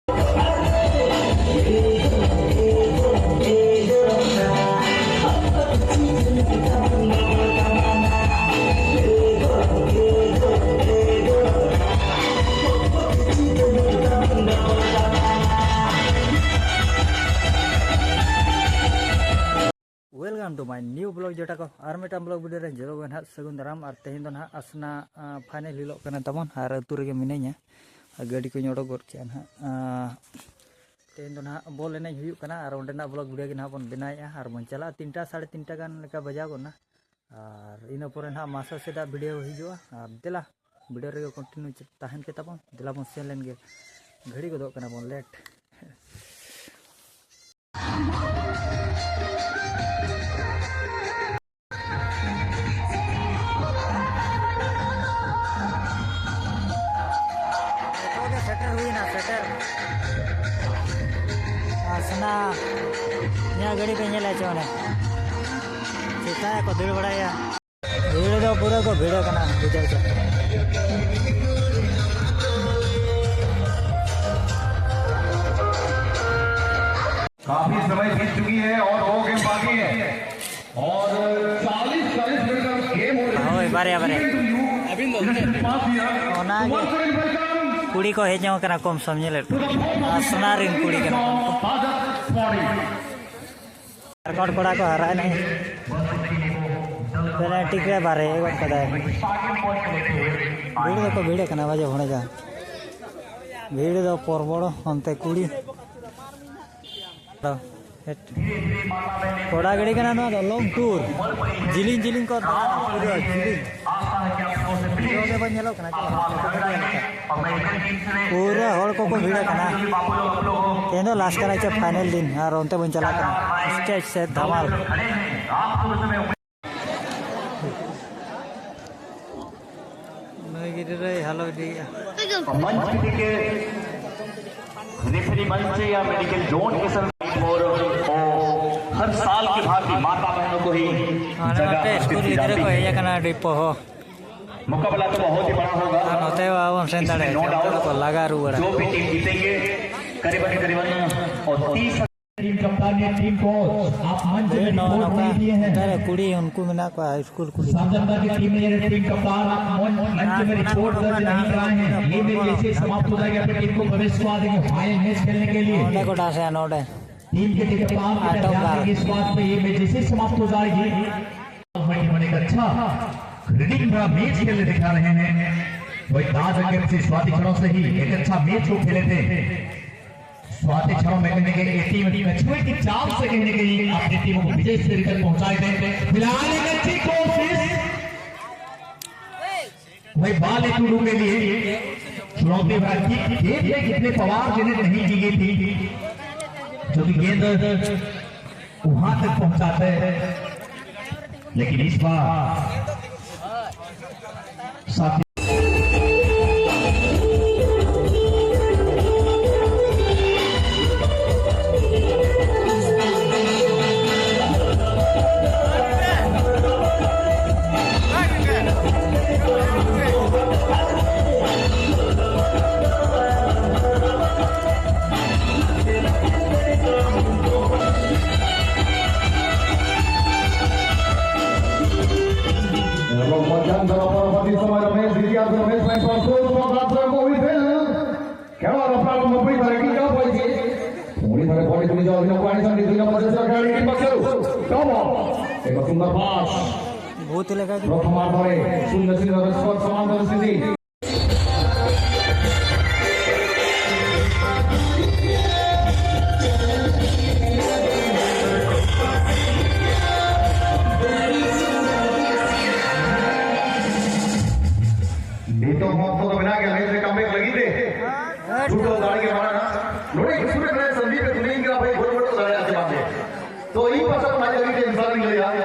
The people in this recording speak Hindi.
Welcome to my new blog जोटा को और मिटा ब्लॉग वीडियो रे जरो गन हाथ सगुन दाराम और तेहिन दन आसना फाइनल हिलो कना तबन और अतु रे मिनाइया गाड़ी को ओडो गोद के ना तेहिन दन बॉल एने हुयु कना और ओंडेना ब्लॉग वीडियो के ना बन बनाया और मन चला 3टा 3:30 गान लेका बजा गोना और इन पर ना मासा सेदा वीडियो हिजुआ और देला वीडियो रे कंटिन्यू ताहन के तबन देला बन सेन लेन गे घड़ी गोदो कना बन लेट गाड़ी पे चले चोने चिता को भीड़ बड़ाया भीड़ तो पूरा को भीड़ करना गुजर से काफी समय बीत चुकी है और 2 गेम बाकी है और 40 मिनट का गेम हो रहा है। बारे बारे कुड़ी को हेजो कना कम समझे ले सोनारिन कुड़ी कना कोड़ कोड़ा को हरा नहीं पेनाल्टी के बारे एक कदा भीड़ को भीड़ कना बाजे होने जा भीड़ दो परबड़ अंते कुड़ी कोड़ा गड़ी कना नो लॉन्ग टूर जिलिंग जिलिंग को पूरा जिलिंग के बन नेलो कना पूरा हड़ को भीड़ कना तेनो लास्ट कना चे फाइनल दिन और ओंते बन चला कना स्टेज से धमाल नई गिरे रे हेलो दिया मंच के रेफरी मंच या मेडिकल जोन के संग और हर साल की भांति माता बहनों को ही जगह स्कूल इधर को है कना डिपो हो मुकाबला तो बहुत ही बड़ा होगा नोते वावम सेंटाड़े को लगा रुड़ा जो भी टीम जीतेंगे करीबन और 30 टीम कप्तान ने टीम को आप मंच पे रिपोर्ट नहीं दिए हैं तेरे कुड़ी उनको मिला को हाई स्कूल कुड़ी सामने की टीम ने टीम कप्तान मंच में रिपोर्ट दर्ज नहीं कराए हैं ये मेरी ऐसे समाप्त हो जाएगी अपनी टीम को प्रवेश करवा देंगे फाइनल मैच खेलने के लिए नोडे को डासे नोडे टीम के कप्तान इस बात पे ये मैच जैसे समाप्त हो जाएगी होने का अच्छा रीडिंग बड़ा मैच खेलने दिखा रहे हैं वही आज अगर से स्वाति क्षणों से ही एक अच्छा मैच को खेले थे स्वाति क्षणों में कहने के टीम छुए की चाल से कहने के अपनी टीम को विजय श्री तक पहुंचाए थे फिलहाल एक अच्छी कोशिश वही बाल टूडू के लिए चुनौती भरी गेंद में कितने पवार जिन्हें नहीं दी गई थी जो कि गेंद वहां तक पहुंचाते हैं लेकिन इस बार साथी बहुत लगा तो ये पास अपना लगी थे इंसान ले यार